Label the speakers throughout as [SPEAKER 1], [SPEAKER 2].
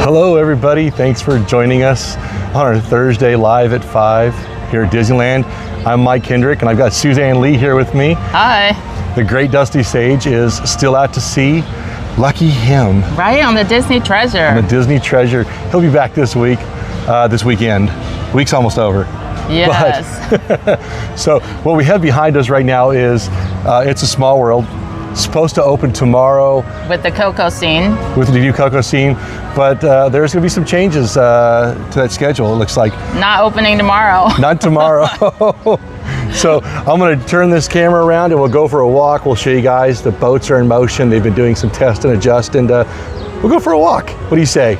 [SPEAKER 1] Hello everybody, thanks for joining us on our Thursday live at 5 here at Disneyland. I'm Mike Kendrick and I've got Suzanne Lee here with me.
[SPEAKER 2] Hi.
[SPEAKER 1] The great Dusty Sage is still out to sea. Lucky him.
[SPEAKER 2] Right, on the Disney Treasure.
[SPEAKER 1] On the Disney Treasure. He'll be back this week, this weekend. Week's almost over.
[SPEAKER 2] Yes.
[SPEAKER 1] So what we have behind us right now is It's a Small World. It's supposed to open tomorrow.
[SPEAKER 2] With the Coco scene.
[SPEAKER 1] With the new Coco scene, but there's going to be some changes to that schedule, it looks like.
[SPEAKER 2] Not opening tomorrow.
[SPEAKER 1] Not tomorrow. So I'm going to turn this camera around and we'll go for a walk. We'll show you guys the boats are in motion. They've been doing some test and adjust, and we'll go for a walk. What do you say?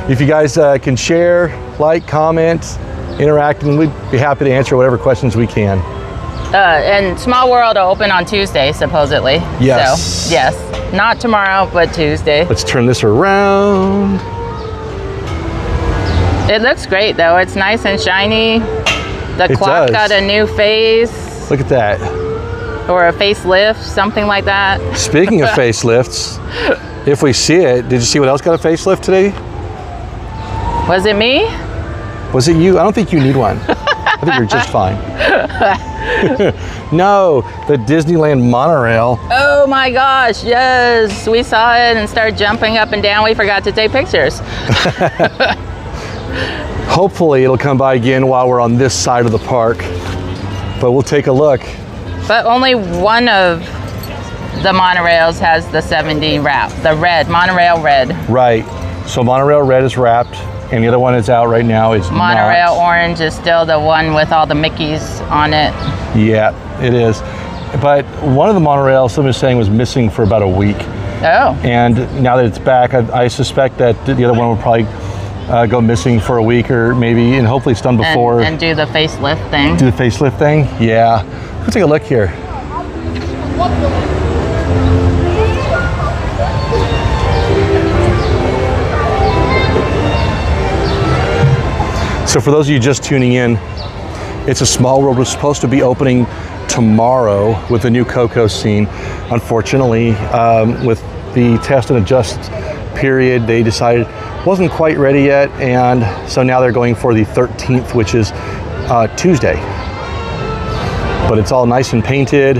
[SPEAKER 1] If you guys can share, like, comment, interact, and we'd be happy to answer whatever questions we can.
[SPEAKER 2] And Small World will open on Tuesday, supposedly.
[SPEAKER 1] Yes.
[SPEAKER 2] So, yes. Not tomorrow, but Tuesday.
[SPEAKER 1] Let's turn this around.
[SPEAKER 2] It looks great, though. It's nice and shiny. The clock got a new face.
[SPEAKER 1] Look at that.
[SPEAKER 2] Or a facelift, something like that.
[SPEAKER 1] Speaking of facelifts, if we see it, did you see what else got a facelift today?
[SPEAKER 2] Was it me?
[SPEAKER 1] Was it you? I don't think you need one. I think you're just fine. No, the Disneyland monorail.
[SPEAKER 2] Oh my gosh, yes. We saw it and started jumping up and down. We forgot to take pictures.
[SPEAKER 1] Hopefully it'll come by again while we're on this side of the park, but we'll take a look.
[SPEAKER 2] But only one of the monorails has the 70 wrap, the red, monorail red.
[SPEAKER 1] Right, so monorail red is wrapped, and the other one that's out right now is
[SPEAKER 2] monorail orange is still the one with all the Mickeys on it.
[SPEAKER 1] Yeah, it is. But one of the monorails, someone was saying, was missing for about a week.
[SPEAKER 2] Oh.
[SPEAKER 1] And now that it's back, I suspect that the other one will probably go missing for a week or maybe, and hopefully it's done before.
[SPEAKER 2] And do the facelift thing.
[SPEAKER 1] Do the facelift thing? Yeah. Let's take a look here. So for those of you just tuning in, It's a Small World was supposed to be opening tomorrow with the new Coco scene. Unfortunately, with the test and adjust period, they decided wasn't quite ready yet, and so now they're going for the 13th, which is Tuesday. But it's all nice and painted.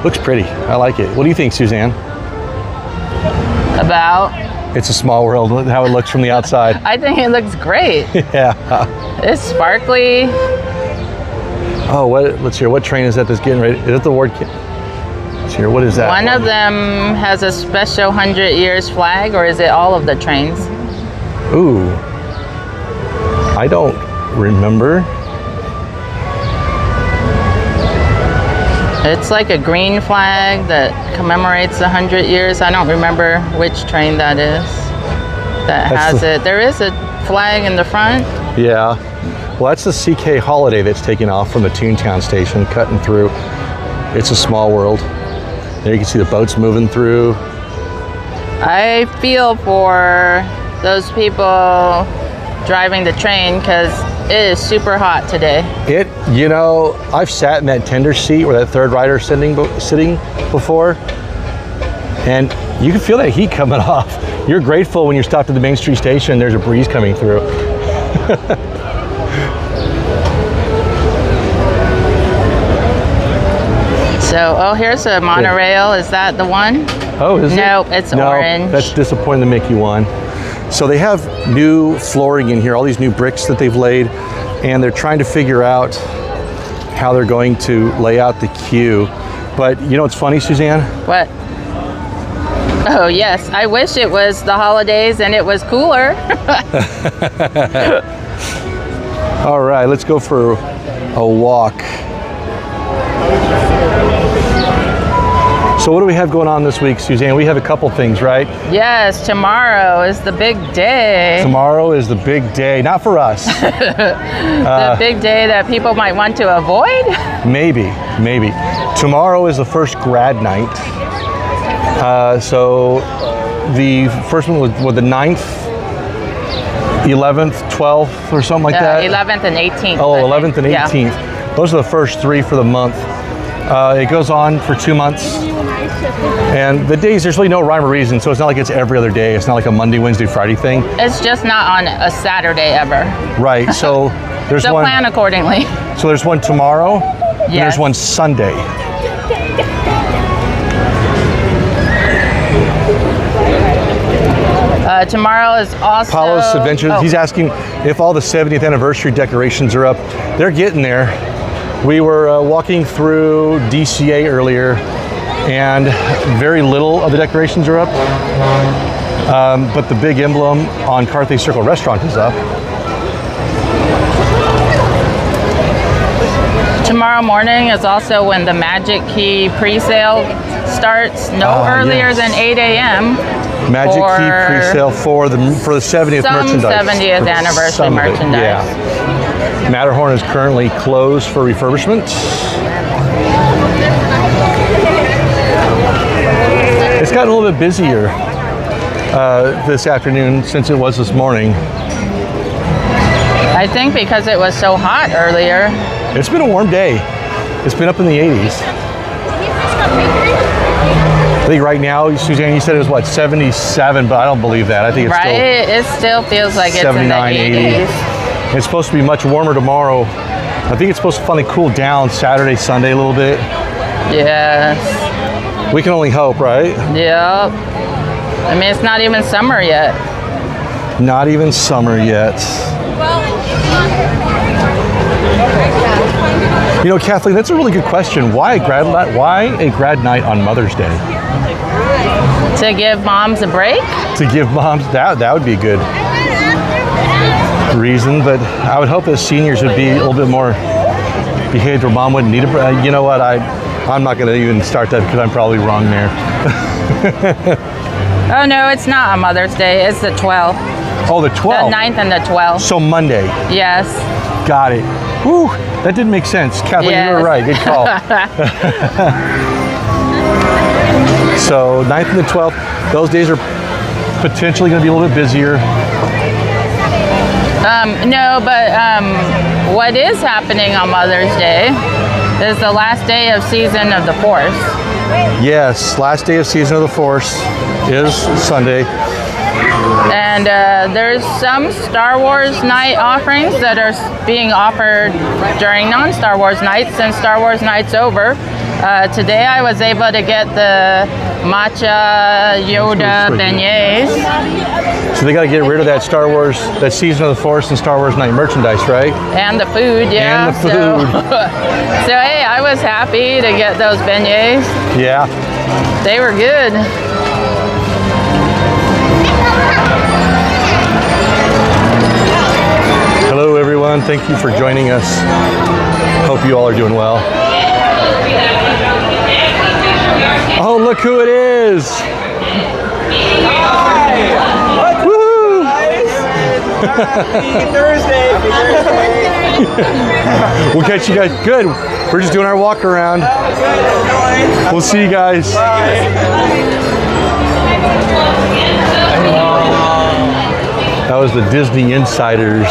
[SPEAKER 1] Looks pretty. I like it. What do you think, Suzanne?
[SPEAKER 2] About?
[SPEAKER 1] It's a Small World, how it looks from the outside.
[SPEAKER 2] I think it looks great.
[SPEAKER 1] Yeah.
[SPEAKER 2] It's sparkly.
[SPEAKER 1] Oh, let's hear. What train is that that's getting ready? Is it the Ward? Let's hear. What is that?
[SPEAKER 2] One of them has a special 100 years flag, or is it all of the trains?
[SPEAKER 1] Ooh. I don't remember.
[SPEAKER 2] It's like a green flag that commemorates 100 years. I don't remember which train that is that has it. There is a flag in the front.
[SPEAKER 1] Yeah. Well, that's the CK Holiday that's taking off from the Toontown station, cutting through. It's a Small World. There you can see the boats moving through.
[SPEAKER 2] I feel for those people driving the train because it is super hot today.
[SPEAKER 1] You know, I've sat in that tender seat where that third rider is sitting before, and you can feel that heat coming off. You're grateful when you're stopped at the Main Street station, there's a breeze coming through.
[SPEAKER 2] So, oh, here's a monorail. Is that the one?
[SPEAKER 1] Oh, is it?
[SPEAKER 2] No, it's orange.
[SPEAKER 1] That's disappointing, the Mickey one. So they have new flooring in here, all these new bricks that they've laid, and they're trying to figure out how they're going to lay out the queue. But you know what's funny, Suzanne?
[SPEAKER 2] What? Oh, yes. I wish it was the holidays and it was cooler.
[SPEAKER 1] All right, let's go for a walk. So what do we have going on this week, Suzanne? We have a couple things, right?
[SPEAKER 2] Yes, tomorrow is the big day.
[SPEAKER 1] Tomorrow is the big day, not for us.
[SPEAKER 2] The big day that people might want to avoid?
[SPEAKER 1] Maybe. Tomorrow is the first grad night. So the first one was the 9th, 11th, 12th, or something like that?
[SPEAKER 2] 11th and 18th.
[SPEAKER 1] Oh, 11th and 18th. Yeah. Those are the first 3 for the month. It goes on for 2 months. And the days, there's really no rhyme or reason, so it's not like it's every other day. It's not like a Monday, Wednesday, Friday thing.
[SPEAKER 2] It's just not on a Saturday ever.
[SPEAKER 1] Right, so there's
[SPEAKER 2] So
[SPEAKER 1] one.
[SPEAKER 2] plan accordingly.
[SPEAKER 1] So there's one tomorrow, and there's
[SPEAKER 2] Yes.
[SPEAKER 1] one Sunday.
[SPEAKER 2] Tomorrow is also...
[SPEAKER 1] Apollo's Adventures.
[SPEAKER 2] Oh.
[SPEAKER 1] He's asking if all the 70th anniversary decorations are up. They're getting there. We were walking through DCA earlier, and very little of the decorations are up. But the big emblem on Carthay Circle Restaurant is up.
[SPEAKER 2] Tomorrow morning is also when the Magic Key pre-sale starts. No earlier
[SPEAKER 1] yes.
[SPEAKER 2] than 8 a.m.
[SPEAKER 1] Magic
[SPEAKER 2] for
[SPEAKER 1] Key pre-sale for the 70th
[SPEAKER 2] some
[SPEAKER 1] merchandise.
[SPEAKER 2] 70th
[SPEAKER 1] For
[SPEAKER 2] anniversary
[SPEAKER 1] some of it,
[SPEAKER 2] merchandise.
[SPEAKER 1] Yeah. Matterhorn is currently closed for refurbishment. It's gotten a little bit busier this afternoon since it was this morning.
[SPEAKER 2] I think because it was so hot earlier.
[SPEAKER 1] It's been a warm day. It's been up in the 80s. I think right now, Suzanne, you said it was what, 77, but I don't believe that. I think it's
[SPEAKER 2] Right? It still feels like it's in the
[SPEAKER 1] 79, 80.
[SPEAKER 2] 80s.
[SPEAKER 1] It's supposed to be much warmer tomorrow. I think it's supposed to finally cool down Saturday, Sunday a little bit.
[SPEAKER 2] Yes.
[SPEAKER 1] We can only hope, right?
[SPEAKER 2] Yep. I mean, it's not even summer yet.
[SPEAKER 1] Not even summer yet. You know, Kathleen, that's a really good question. Why a grad night on Mother's Day?
[SPEAKER 2] To give moms a break?
[SPEAKER 1] To give moms, that would be a good reason, but I would hope that seniors would be a little bit more behaved where mom wouldn't need a break. You know what, I'm not going to even start that because I'm probably wrong there.
[SPEAKER 2] Oh no, it's not on Mother's Day. It's the 12th.
[SPEAKER 1] Oh, the 12th.
[SPEAKER 2] The 9th and the 12th.
[SPEAKER 1] So Monday.
[SPEAKER 2] Yes.
[SPEAKER 1] Got it. Whew, that didn't make sense. Kathleen,
[SPEAKER 2] Yes.
[SPEAKER 1] you were right. Good call. So 9th and the 12th, those days are potentially going to be a little bit busier.
[SPEAKER 2] No, but what is happening on Mother's Day is the last day of Season of the Force.
[SPEAKER 1] Yes, last day of Season of the Force is Sunday.
[SPEAKER 2] And there's some Star Wars night offerings that are being offered during non-Star Wars nights since Star Wars night's over. Today I was able to get the matcha Yoda beignets.
[SPEAKER 1] So they got to get rid of that Star Wars, that Season of the Force and Star Wars night merchandise, right?
[SPEAKER 2] And the food, yeah.
[SPEAKER 1] And the food.
[SPEAKER 2] So hey, I was happy to get those beignets.
[SPEAKER 1] Yeah.
[SPEAKER 2] They were good.
[SPEAKER 1] Hello, everyone. Thank you for joining us. Hope you all are doing well. Oh, look who it is! Woohoo!
[SPEAKER 3] Happy Thursday!
[SPEAKER 1] We'll catch you guys. Good. We're just doing our walk around. We'll see you guys. That was the Disney Insiders.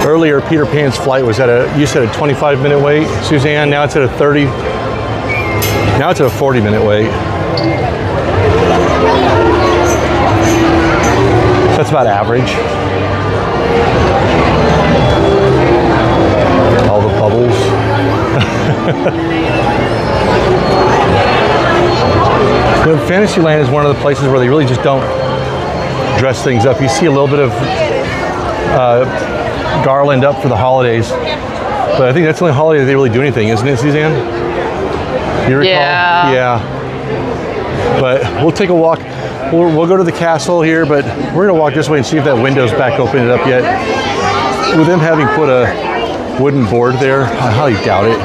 [SPEAKER 1] Earlier, Peter Pan's flight was at you said a 25-minute wait, Suzanne. Now it's at a 30. Now it's at a 40-minute wait. That's about average. All the bubbles. You know, Fantasyland is one of the places where they really just don't dress things up. You see a little bit of garland up for the holidays, but I think that's the only holiday they really do anything, isn't it, Suzanne? You recall?
[SPEAKER 2] Yeah.
[SPEAKER 1] But we'll take a walk. We'll go to the castle here, but we're gonna walk this way and see if that window's back opened up yet. With them having put a wooden board there, I highly doubt it.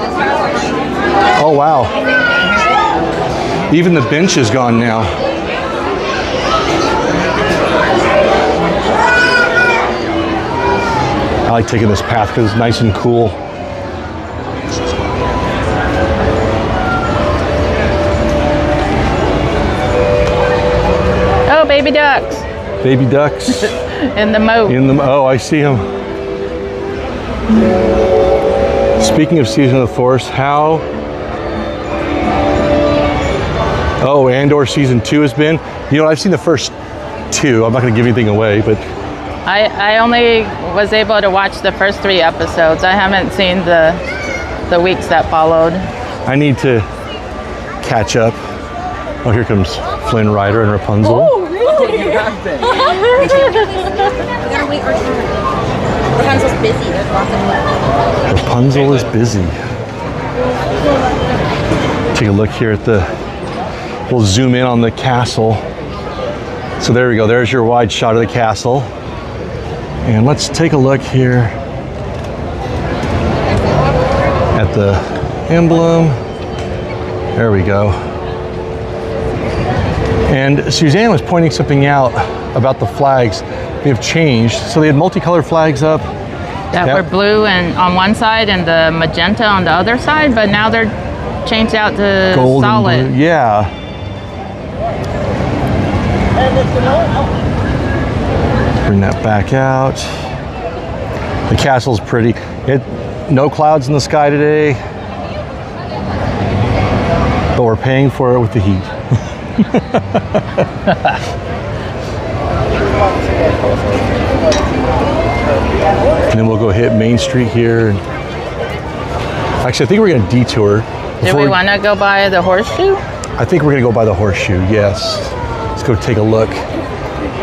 [SPEAKER 1] Oh wow. Even the bench is gone now. I like taking this path because it's nice and cool.
[SPEAKER 2] Oh, baby ducks
[SPEAKER 1] Baby ducks
[SPEAKER 2] in the moat.
[SPEAKER 1] oh, I see them. Speaking of Season of the Force, how... Oh, Andor Season 2 has been. You know, I've seen the first 2. I'm not going to give anything away, but...
[SPEAKER 2] I only was able to watch the first 3 episodes. I haven't seen the weeks that followed.
[SPEAKER 1] I need to catch up. Oh, here comes Flynn Rider and Rapunzel.
[SPEAKER 3] Oh, really? You have been.
[SPEAKER 4] We gotta wait our turn. Rapunzel's busy. There's lots of work.
[SPEAKER 1] Rapunzel is busy. Take a look here at the... We'll zoom in on the castle. So there we go. There's your wide shot of the castle. And let's take a look here at the emblem. There we go. And Suzanne was pointing something out about the flags. They have changed. So they had multicolored flags up.
[SPEAKER 2] That were blue and on one side and the magenta on the other side, but now they're changed out to
[SPEAKER 1] Gold
[SPEAKER 2] solid.
[SPEAKER 1] and blue. Yeah. Bring that back out. The castle's pretty. No clouds in the sky today, but we're paying for it with the heat. And then we'll go hit Main Street here. Actually, I think we're going to detour.
[SPEAKER 2] Do we want to go by the horseshoe?
[SPEAKER 1] I think we're going to go by the horseshoe, yes. Let's go take a look.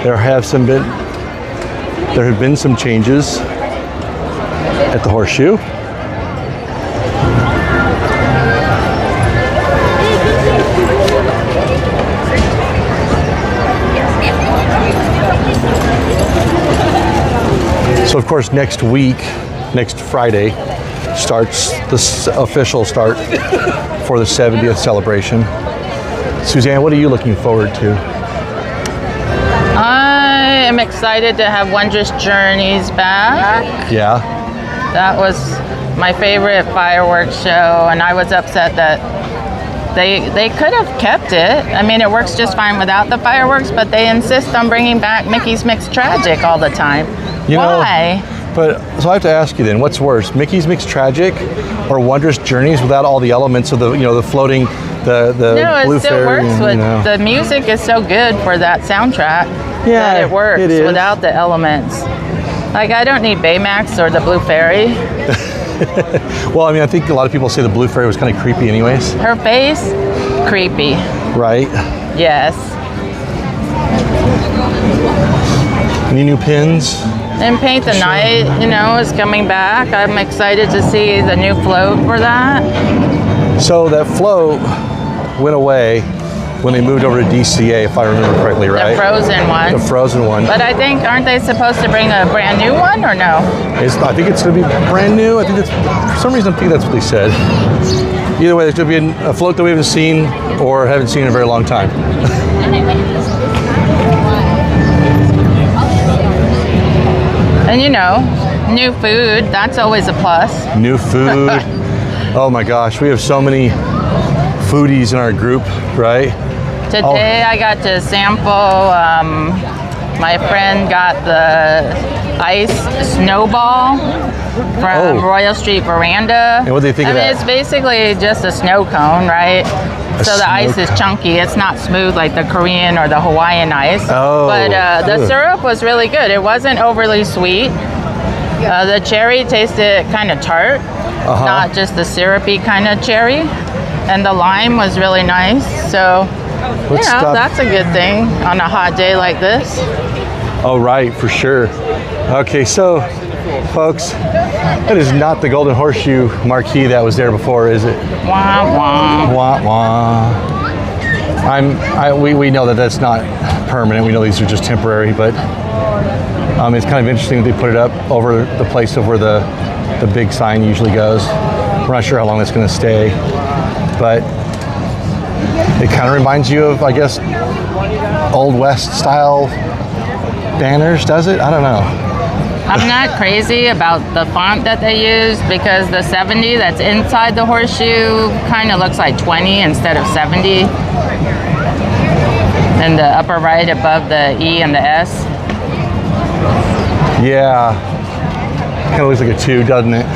[SPEAKER 1] There have been some changes at the horseshoe. So of course next week, next Friday, starts the official start for the 70th celebration. Suzanne, what are you looking forward to?
[SPEAKER 2] I am excited to have Wondrous Journeys back.
[SPEAKER 1] Yeah.
[SPEAKER 2] That was my favorite fireworks show, and I was upset that they could have kept it. I mean, it works just fine without the fireworks, but they insist on bringing back Mickey's Mixed Tragic all the time.
[SPEAKER 1] You know,
[SPEAKER 2] why?
[SPEAKER 1] But so I have to ask you then, what's worse, Mickey's Mixed Tragic or Wondrous Journeys without all the elements of the floating, the
[SPEAKER 2] No,
[SPEAKER 1] blue
[SPEAKER 2] it still
[SPEAKER 1] fairy
[SPEAKER 2] works
[SPEAKER 1] and,
[SPEAKER 2] with the music is so good for that soundtrack
[SPEAKER 1] Yeah,
[SPEAKER 2] that it works
[SPEAKER 1] it is.
[SPEAKER 2] without the elements. Like, I don't need Baymax or the Blue Fairy.
[SPEAKER 1] Well, I mean, I think a lot of people say the blue fairy was kind of creepy anyways.
[SPEAKER 2] Her face, creepy.
[SPEAKER 1] Right?
[SPEAKER 2] Yes.
[SPEAKER 1] Any new pins?
[SPEAKER 2] And Paint the Night, is coming back. I'm excited to see the new float for that.
[SPEAKER 1] So that float went away when they moved over to DCA, if I remember correctly, right?
[SPEAKER 2] The frozen one.
[SPEAKER 1] The frozen one.
[SPEAKER 2] But I think, aren't they supposed to bring a brand new one or no?
[SPEAKER 1] I think it's going to be brand new. I think for some reason, I think that's what they said. Either way, there's going to be a float that we haven't seen or haven't seen in a very long time.
[SPEAKER 2] And new food, that's always a plus.
[SPEAKER 1] New food. Oh my gosh, we have so many foodies in our group, right?
[SPEAKER 2] Today I got to sample, my friend got the ice snowball from Royal Street Veranda.
[SPEAKER 1] And what do they think of that?
[SPEAKER 2] It's basically just a snow cone, right? So the ice is chunky. It's not smooth like the Korean or the Hawaiian ice.
[SPEAKER 1] Oh,
[SPEAKER 2] but the syrup was really good. It wasn't overly sweet. The cherry tasted kind of tart, not just the syrupy kind of cherry. And the lime was really nice. So, that's a good thing on a hot day like this.
[SPEAKER 1] Oh, right, for sure. Okay, so, folks, that is not the Golden Horseshoe marquee that was there before, is it?
[SPEAKER 2] Wah, wah.
[SPEAKER 1] Wah, wah. We know that that's not permanent. We know these are just temporary, but it's kind of interesting that they put it up over the place of where the big sign usually goes. We're not sure how long that's going to stay, but it kind of reminds you of, I guess, Old West style banners, does it? I don't know.
[SPEAKER 2] I'm not crazy about the font that they use because the 70 that's inside the horseshoe kind of looks like 20 instead of 70. And the upper right above the E and the S.
[SPEAKER 1] Yeah, kind of looks like a 2, doesn't it?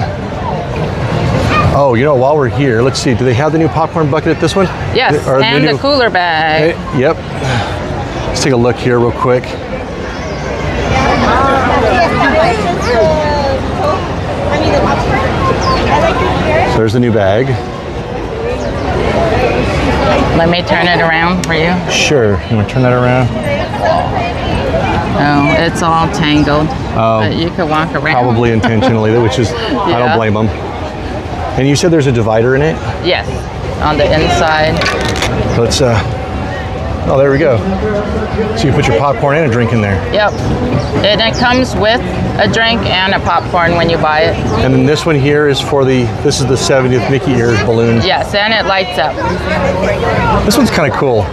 [SPEAKER 1] Oh, you know, while we're here, let's see. Do they have the new popcorn bucket at this one?
[SPEAKER 2] Yes,
[SPEAKER 1] Or
[SPEAKER 2] and the cooler bag.
[SPEAKER 1] Yep. Let's take a look here real quick. So there's the new bag.
[SPEAKER 2] Let me turn it around for you.
[SPEAKER 1] Sure. You want to turn that around?
[SPEAKER 2] Oh, it's all tangled. But you could walk around.
[SPEAKER 1] Probably intentionally, which is, I don't blame them. And you said there's a divider in it?
[SPEAKER 2] Yes, on the inside.
[SPEAKER 1] Let's, oh, there we go. So you put your popcorn and a drink in there.
[SPEAKER 2] Yep. And it comes with a drink and a popcorn when you buy it.
[SPEAKER 1] And then this one here is for this is the 70th Mickey ears balloon.
[SPEAKER 2] Yes, and it lights up.
[SPEAKER 1] This one's kind of cool.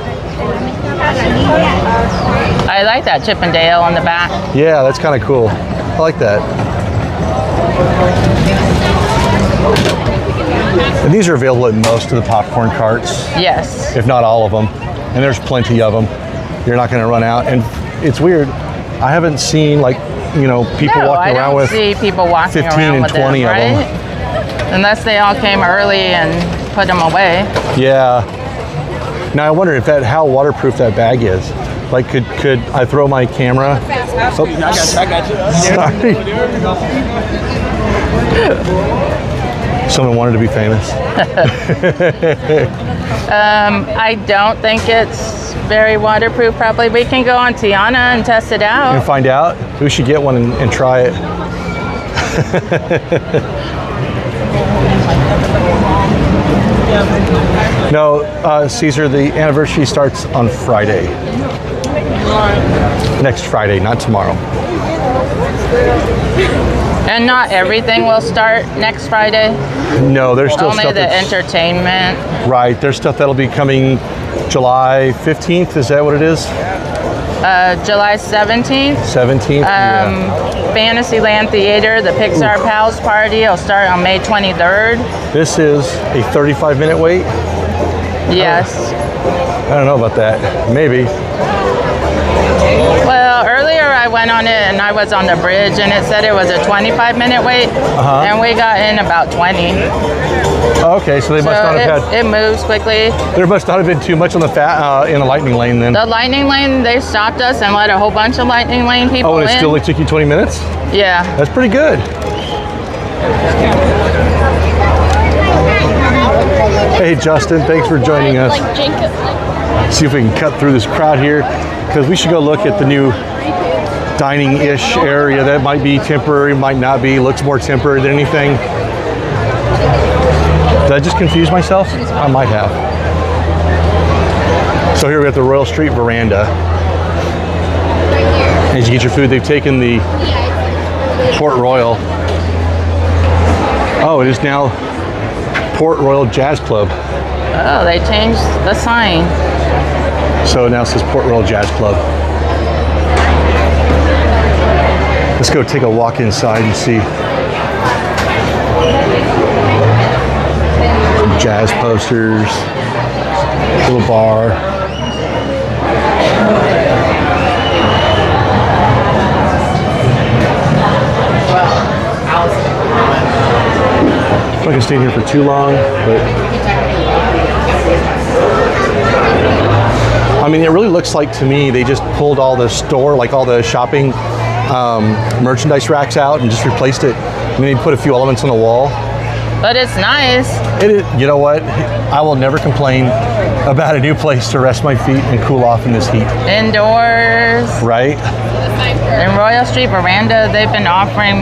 [SPEAKER 2] I like that Chip and Dale on the back.
[SPEAKER 1] Yeah, that's kind of cool. I like that. And these are available at most of the popcorn carts.
[SPEAKER 2] Yes.
[SPEAKER 1] If not all of them. And there's plenty of them. You're not going to run out. And it's weird. I haven't seen people walking around with
[SPEAKER 2] 15
[SPEAKER 1] and 20 of them.
[SPEAKER 2] Unless they all came early and put them away.
[SPEAKER 1] Yeah. Now I wonder how waterproof that bag is. Like, could I throw my camera? Oh,
[SPEAKER 3] I got you.
[SPEAKER 1] sorry. Someone wanted to be famous.
[SPEAKER 2] I don't think it's very waterproof. Probably we can go on Tiana and test it out.
[SPEAKER 1] And find out. We should get one and try it. No, Caesar, the anniversary starts on Friday. Next Friday, not tomorrow.
[SPEAKER 2] And not everything will start next Friday.
[SPEAKER 1] No, there's still
[SPEAKER 2] Only
[SPEAKER 1] stuff
[SPEAKER 2] the entertainment.
[SPEAKER 1] Right, there's stuff that'll be coming July 15th, is that what it is?
[SPEAKER 2] July 17th.
[SPEAKER 1] 17th?
[SPEAKER 2] Fantasyland Theater, the Pixar Pals Party will start on May 23rd.
[SPEAKER 1] This is a 35-minute wait?
[SPEAKER 2] Yes.
[SPEAKER 1] I don't know about that. Maybe.
[SPEAKER 2] Well, earlier I went on it and I was on the bridge and it said it was a 25-minute wait. And we got in about 20.
[SPEAKER 1] Okay, so they must not have had...
[SPEAKER 2] It moves quickly.
[SPEAKER 1] There must not have been too much on the in the lightning lane then.
[SPEAKER 2] The lightning lane, they stopped us and let a whole bunch of lightning lane people in.
[SPEAKER 1] Oh, and it still only took you 20 minutes?
[SPEAKER 2] Yeah.
[SPEAKER 1] That's pretty good. Hey, Justin, thanks for joining us. See if we can cut through this crowd here, because we should go look at the new dining-ish area that might be temporary, might not be, looks more temporary than anything. Did I just confuse myself? I might have. So here we got the Royal Street Veranda. As you get your food, they've taken the Port Royal. Oh, it is now Port Royal Jazz Club.
[SPEAKER 2] Oh, they changed the sign.
[SPEAKER 1] So now it says Port Royal Jazz Club. Let's go take a walk inside and see. Some jazz posters, little bar. I'm not gonna stay here for too long, but I mean, it really looks like to me they just pulled all the store, like all the shopping merchandise racks out and just replaced it. And then they put a few elements on the wall.
[SPEAKER 2] But it's nice.
[SPEAKER 1] It is, you know what? I will never complain about a new place to rest my feet and cool off in this heat.
[SPEAKER 2] Indoors.
[SPEAKER 1] Right?
[SPEAKER 2] In Royal Street Veranda, they've been offering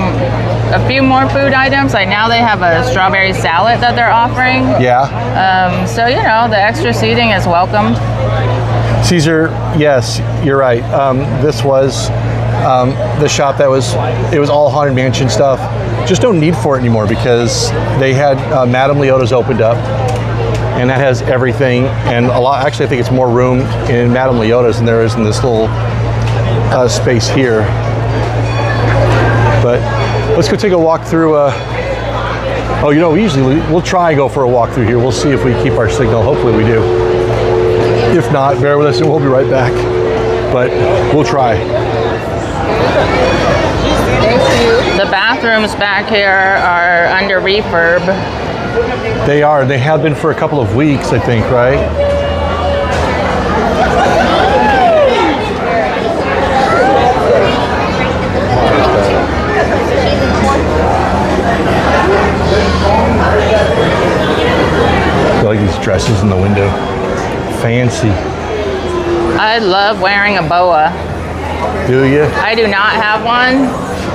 [SPEAKER 2] a few more food items. Like now they have a strawberry salad that they're offering.
[SPEAKER 1] Yeah.
[SPEAKER 2] So, you know, the extra seating is welcomed.
[SPEAKER 1] Caesar, yes, you're right. This was the shop that was all Haunted Mansion stuff. Just don't need for it anymore because they had Madame Leota's opened up, and that has everything and a lot. Actually, I think it's more room in Madame Leota's than there is in this little space here. But let's go take a walk through. Oh, you know, we'll try and go for a walk through here. We'll see if we keep our signal. Hopefully, we do. If not, bear with us and we'll be right back. But we'll try.
[SPEAKER 2] The bathrooms back here are under refurb.
[SPEAKER 1] They are. They have been for a couple of weeks, I think, right? I like these dresses in the window. Fancy.
[SPEAKER 2] I love wearing a boa.
[SPEAKER 1] Do you?
[SPEAKER 2] I do not have one,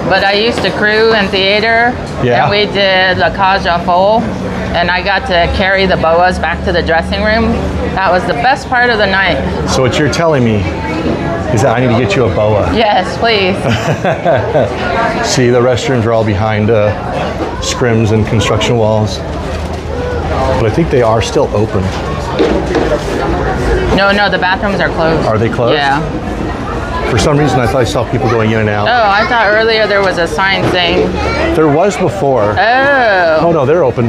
[SPEAKER 2] but I used to crew in theater,
[SPEAKER 1] Yeah.
[SPEAKER 2] and we did La Cage aux Folles, and I got to carry the boas back to the dressing room. That was the best part of the night.
[SPEAKER 1] So what you're telling me is that I need to get you a boa.
[SPEAKER 2] Yes, please.
[SPEAKER 1] See, the restrooms are all behind scrims and construction walls. But I think they are still open.
[SPEAKER 2] No, the bathrooms are closed.
[SPEAKER 1] Are they closed?
[SPEAKER 2] Yeah.
[SPEAKER 1] For some reason, I thought I saw people going in and out.
[SPEAKER 2] Oh, I thought earlier there was a sign saying,
[SPEAKER 1] There was before.
[SPEAKER 2] oh,
[SPEAKER 1] Oh no, they're open.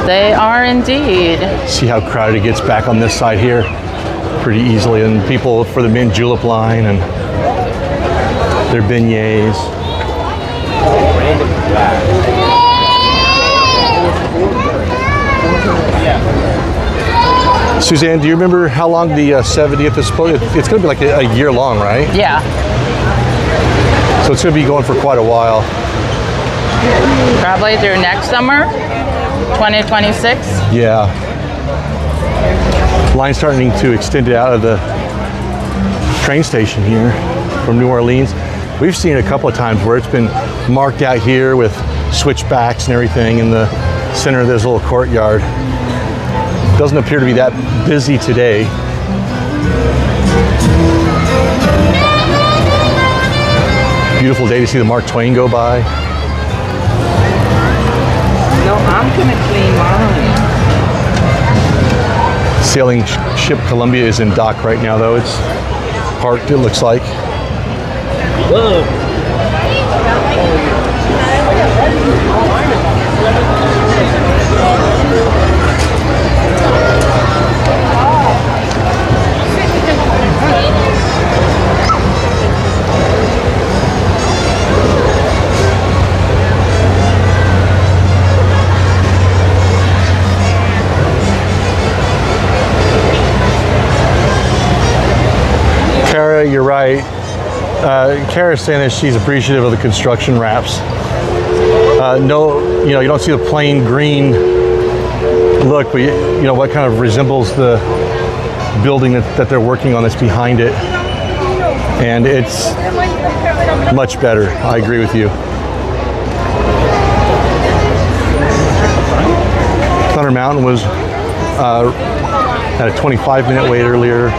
[SPEAKER 2] they are indeed.
[SPEAKER 1] See how crowded it gets back on this side here pretty easily. And people for the mint julep line and their beignets. Suzanne, do you remember how long the 70th is supposed to be? It's going to be like a year long, right?
[SPEAKER 2] Yeah,
[SPEAKER 1] So it's going to be going for quite a while.
[SPEAKER 2] probably through next summer, 2026.
[SPEAKER 1] Yeah. Line's starting to extend it out of the train station here from New Orleans. We've seen it a couple of times where it's been marked out here with switchbacks and everything in the center of this little courtyard. Doesn't appear to be that busy today. Beautiful day to see the Mark Twain go by.
[SPEAKER 3] No, I'm gonna clean mine.
[SPEAKER 1] Sailing ship Columbia is in dock right now, though. It's parked, it looks like.
[SPEAKER 3] Whoa.
[SPEAKER 1] Kara, you're right. Kara's saying that she's appreciative of the construction wraps. No, you don't see the plain green look, but what kind of resembles the building that they're working on that's behind it. And it's much better. I agree with you. Thunder Mountain was at a 25-minute wait earlier.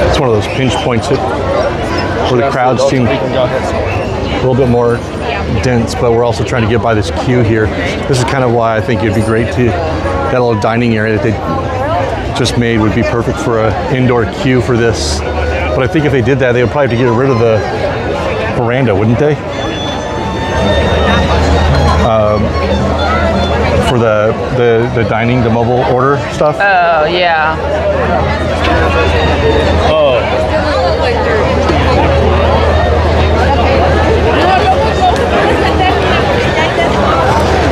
[SPEAKER 1] It's one of those pinch points where the crowds seem a little bit more dense, but we're also trying to get by this queue here. This is kind of why I think it'd be great to, that little dining area that they just made would be perfect for an indoor queue for this. But I think if they did that, they would probably have to get rid of the veranda, wouldn't they? For the dining, the mobile order stuff.
[SPEAKER 2] Oh, yeah.
[SPEAKER 3] Oh.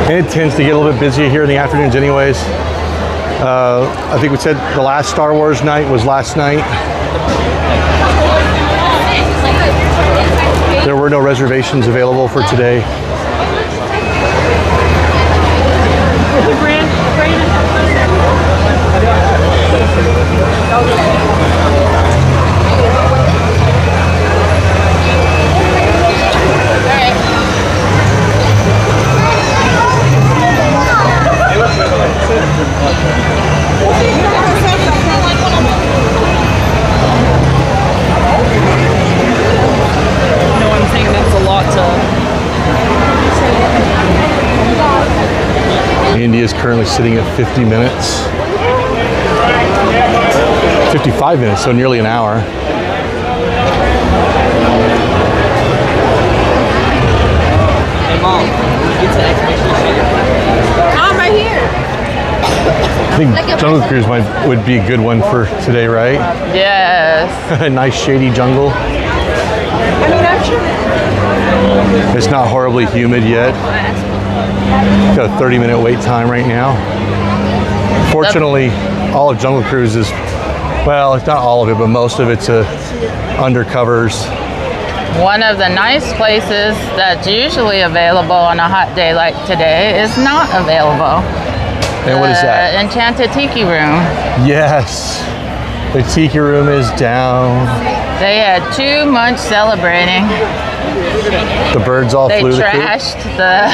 [SPEAKER 1] And it tends to get a little bit busier here in the afternoons anyways. I think we said the last Star Wars night was last night. There were no reservations available for today.
[SPEAKER 3] I'm thinking that's a lot to.
[SPEAKER 1] India is currently sitting at 50 minutes. 55 minutes, so nearly an hour.
[SPEAKER 3] Hey, Mom, get to exhibition shit.
[SPEAKER 4] I'm right here.
[SPEAKER 1] I think Jungle Cruise would be a good one for today, right?
[SPEAKER 2] Yes.
[SPEAKER 1] A nice shady jungle.
[SPEAKER 4] I mean,
[SPEAKER 1] It's not horribly humid yet. Got a 30-minute wait time right now. Fortunately, all of Jungle Cruise is, well, it's not all of it, but most of it's undercovers.
[SPEAKER 2] One of the nice places that's usually available on a hot day like today is not available.
[SPEAKER 1] And what is that?
[SPEAKER 2] Enchanted Tiki Room.
[SPEAKER 1] Yes, the Tiki Room is down.
[SPEAKER 2] They had too much celebrating.
[SPEAKER 1] The birds all
[SPEAKER 2] They
[SPEAKER 1] flew the coop.
[SPEAKER 2] trashed the.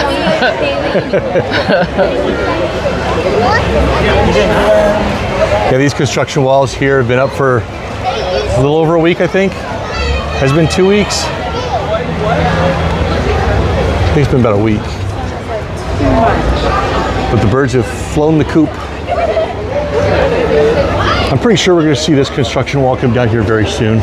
[SPEAKER 1] Yeah, these construction walls here have been up for a little over a week, I think. Has it been 2 weeks? I think it's been about a week. But the birds have flown the coop. I'm pretty sure we're going to see this construction wall come down here very soon.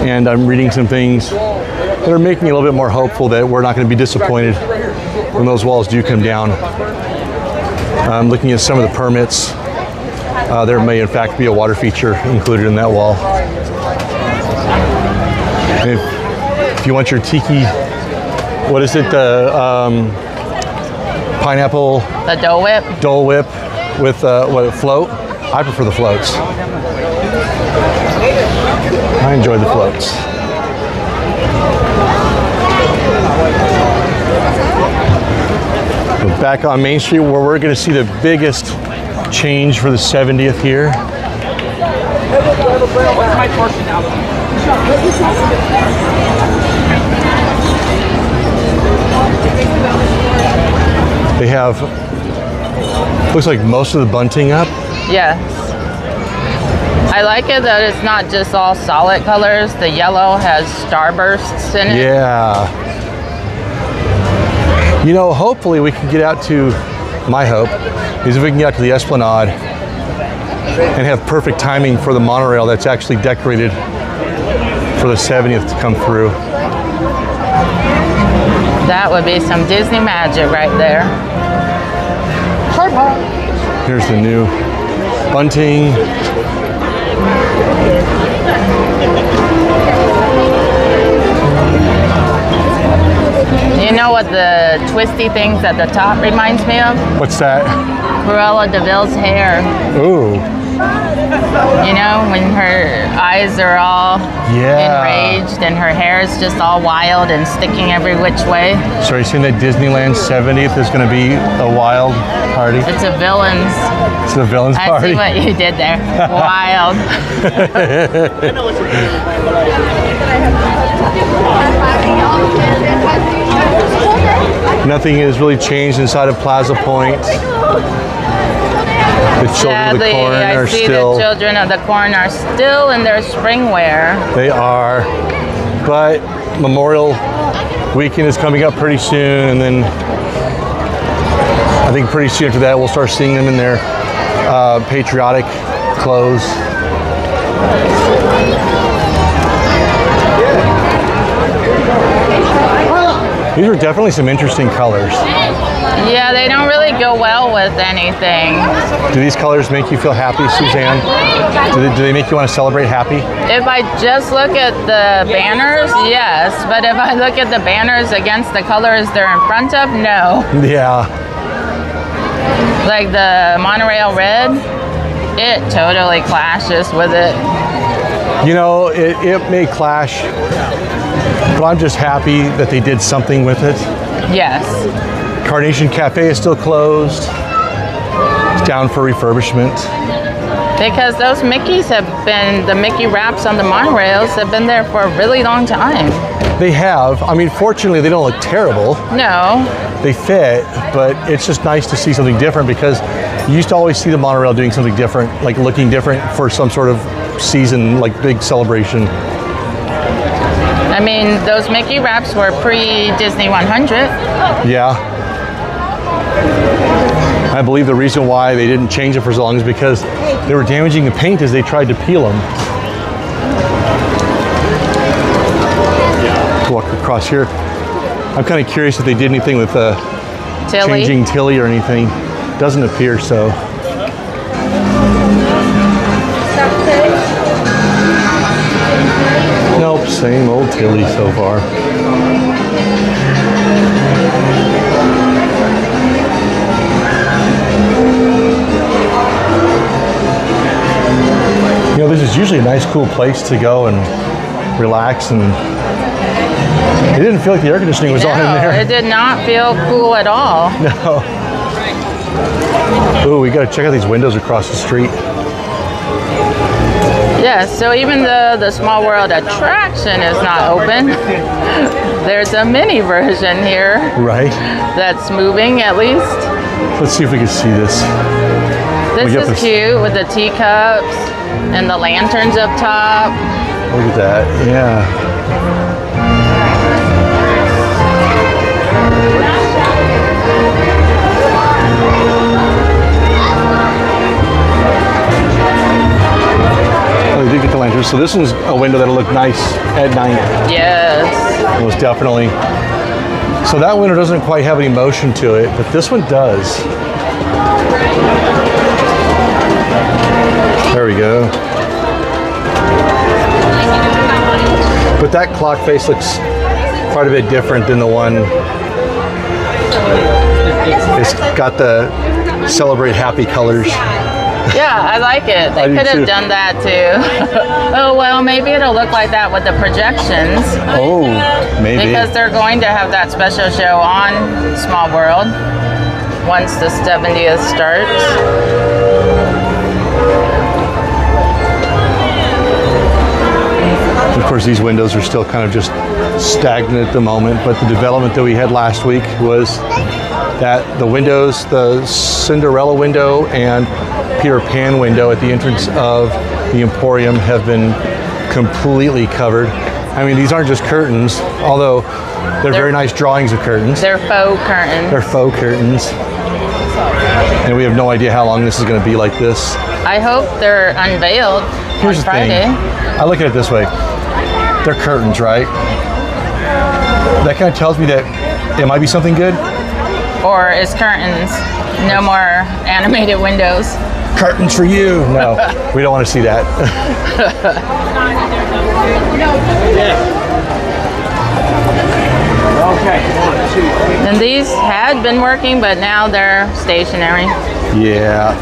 [SPEAKER 1] And I'm reading some things that are making me a little bit more hopeful that we're not going to be disappointed when those walls do come down. I'm looking at some of the permits. There may in fact be a water feature included in that wall. And if you want your tiki, what is it, the pineapple
[SPEAKER 2] The Dole Whip.
[SPEAKER 1] Dole Whip with what, a float? I prefer the floats. I enjoy the floats. We're back on Main Street where we're going to see the biggest change for the 70th here. They have, looks like most of the bunting up.
[SPEAKER 2] Yes. I like it that it's not just all solid colors. The yellow has starbursts in it.
[SPEAKER 1] Yeah. You know, hopefully we can get out to, my hope is if we can get out to the Esplanade and have perfect timing for the monorail that's actually decorated for the 70th to come through.
[SPEAKER 2] That would be some Disney magic right there.
[SPEAKER 1] Here's the new bunting.
[SPEAKER 2] You know what the twisty things at the top reminds me of?
[SPEAKER 1] What's that?
[SPEAKER 2] Cruella DeVille's hair.
[SPEAKER 1] Ooh.
[SPEAKER 2] You know, when her eyes are all enraged and her hair is just all wild and sticking every which way.
[SPEAKER 1] So are you saying that Disneyland 70th is going to be a wild party?
[SPEAKER 2] It's a villain's.
[SPEAKER 1] It's a villain's
[SPEAKER 2] I
[SPEAKER 1] party?
[SPEAKER 2] see what you did there. Wild.
[SPEAKER 1] Nothing has really changed inside of Plaza Point. The children of the corn
[SPEAKER 2] I
[SPEAKER 1] are
[SPEAKER 2] see
[SPEAKER 1] still.
[SPEAKER 2] the children of the corn are still in their spring wear.
[SPEAKER 1] They are. But Memorial Weekend is coming up pretty soon, and then I think pretty soon after that we'll start seeing them in their patriotic clothes. These are definitely some interesting colors.
[SPEAKER 2] Yeah, they don't really go well with anything.
[SPEAKER 1] Do these colors make you feel happy, Suzanne? Do they make you want to celebrate happy?
[SPEAKER 2] If I just look at the banners, yes. But if I look at the banners against the colors they're in front of, no.
[SPEAKER 1] Yeah.
[SPEAKER 2] Like the monorail red, it totally clashes with it.
[SPEAKER 1] You know, it may clash, but I'm just happy that they did something with it.
[SPEAKER 2] Yes.
[SPEAKER 1] Carnation Cafe is still closed. It's down for refurbishment.
[SPEAKER 2] Because those Mickeys have been, the Mickey wraps on the monorails have been there for a really long time.
[SPEAKER 1] They have. I mean, fortunately, they don't look terrible.
[SPEAKER 2] No.
[SPEAKER 1] They fit, but it's just nice to see something different because you used to always see the monorail doing something different, like looking different for some sort of season, like big celebration.
[SPEAKER 2] I mean, those Mickey wraps were pre-Disney 100.
[SPEAKER 1] Yeah. I believe the reason why they didn't change it for so long is because they were damaging the paint as they tried to peel them. Walk across here. I'm kind of curious if they did anything with
[SPEAKER 2] Tilly.
[SPEAKER 1] changing Tilly or anything. Doesn't appear so. Same old Tilly so far. You know, this is usually a nice, cool place to go and relax, and it didn't feel like the air conditioning was on in there.
[SPEAKER 2] It did not feel cool at all.
[SPEAKER 1] No. Ooh, we gotta check out these windows across the street.
[SPEAKER 2] Yeah, so even the Small World attraction is not open. There's a mini version here.
[SPEAKER 1] Right.
[SPEAKER 2] That's moving at least.
[SPEAKER 1] Let's see if we can see this.
[SPEAKER 2] This is cute with the teacups and the lanterns up top.
[SPEAKER 1] Look at that, yeah. Oh, we did get the lanterns. So this is a window that'll look nice at night.
[SPEAKER 2] Yes.
[SPEAKER 1] Most definitely. So that window doesn't quite have any motion to it, but this one does. There we go. But that clock face looks quite a bit different than the one. It's got the celebrate happy colors.
[SPEAKER 2] Yeah, I like it. They could have done that too. Oh, well, maybe it'll look like that with the projections.
[SPEAKER 1] Oh, maybe.
[SPEAKER 2] Because they're going to have that special show on Small World once the 70th starts.
[SPEAKER 1] Of course, these windows are still kind of just stagnant at the moment, but the development that we had last week was that the windows, the Cinderella window and Peter Pan window at the entrance of the Emporium have been completely covered. I mean, these aren't just curtains, although they're very nice drawings of curtains.
[SPEAKER 2] They're faux curtains.
[SPEAKER 1] They're faux curtains. And we have no idea how long this is going to be like this.
[SPEAKER 2] I hope they're unveiled
[SPEAKER 1] Here's
[SPEAKER 2] on
[SPEAKER 1] the
[SPEAKER 2] Friday.
[SPEAKER 1] thing. I look at it this way. They're curtains, right? That kind of tells me that it might be something good.
[SPEAKER 2] Or it's curtains. No more animated windows.
[SPEAKER 1] Curtains for you. No, we don't want to see that.
[SPEAKER 2] And these had been working, but now they're stationary.
[SPEAKER 1] Yeah.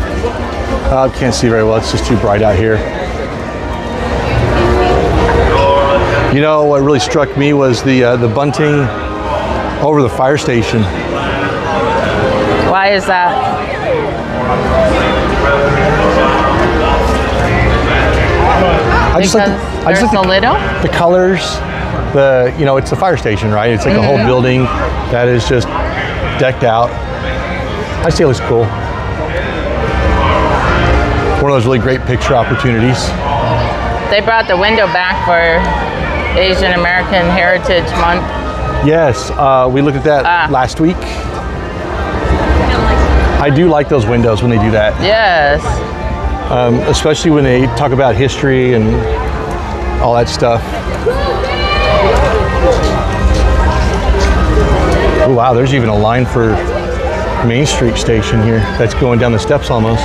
[SPEAKER 1] I can't see very well. It's just too bright out here. You know, what really struck me was the bunting over the fire station.
[SPEAKER 2] Why is that?
[SPEAKER 1] I just like the colors. It's a fire station, right? It's like a whole building that is just decked out. I say it looks cool. One of those really great picture opportunities.
[SPEAKER 2] They brought the window back for Asian American Heritage Month.
[SPEAKER 1] Yes, we looked at that last week. I do like those windows when they do that.
[SPEAKER 2] Yes.
[SPEAKER 1] Especially when they talk about history and all that stuff. Oh wow, there's even a line for Main Street Station here that's going down the steps almost.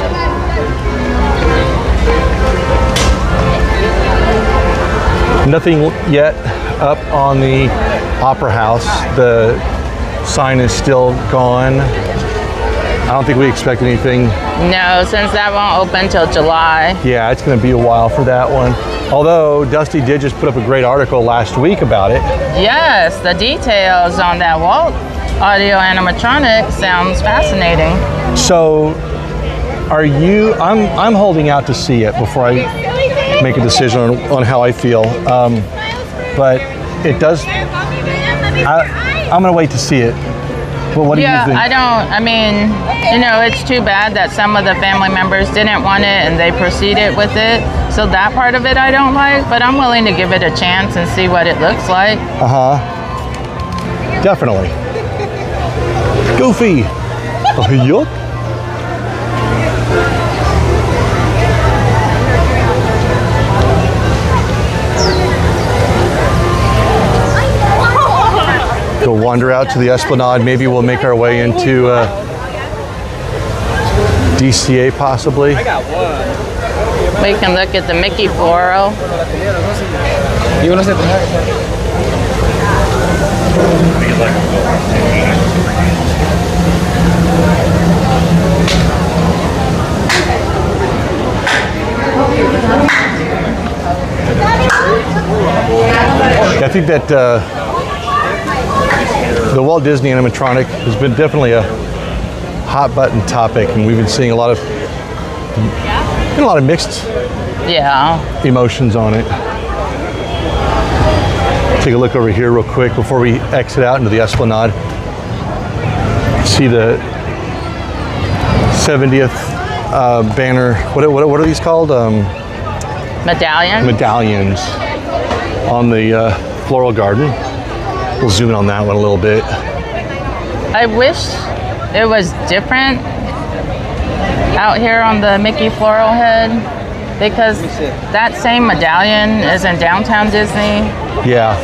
[SPEAKER 1] Nothing yet up on the Opera House. The sign is still gone. I don't think we expect anything.
[SPEAKER 2] No, since that won't open till July.
[SPEAKER 1] Yeah, it's going to be a while for that one. Although Dusty did just put up a great article last week about it.
[SPEAKER 2] Yes, the details on that Walt audio animatronic sounds fascinating.
[SPEAKER 1] So, I'm holding out to see it before I make a decision on how I feel. But it does. I'm going to wait to see it. Well, what do you think?
[SPEAKER 2] It's too bad that some of the family members didn't want it and they proceeded with it. So that part of it I don't like, but I'm willing to give it a chance and see what it looks like.
[SPEAKER 1] Definitely. Goofy. Yup. Go wander out to the Esplanade. Maybe we'll make our way into DCA possibly.
[SPEAKER 2] We can look at the Mickey floral.
[SPEAKER 3] You want to sit there?
[SPEAKER 1] I think that the Walt Disney animatronic has been definitely a hot button topic, and we've been seeing a lot of mixed emotions on it. Take a look over here real quick before we exit out into the Esplanade. See the 70th banner. What are these called? Medallions on the floral garden. We'll zoom in on that one a little bit.
[SPEAKER 2] I wish it was different out here on the Mickey floral head, because that same medallion is in downtown Disney.
[SPEAKER 1] Yeah.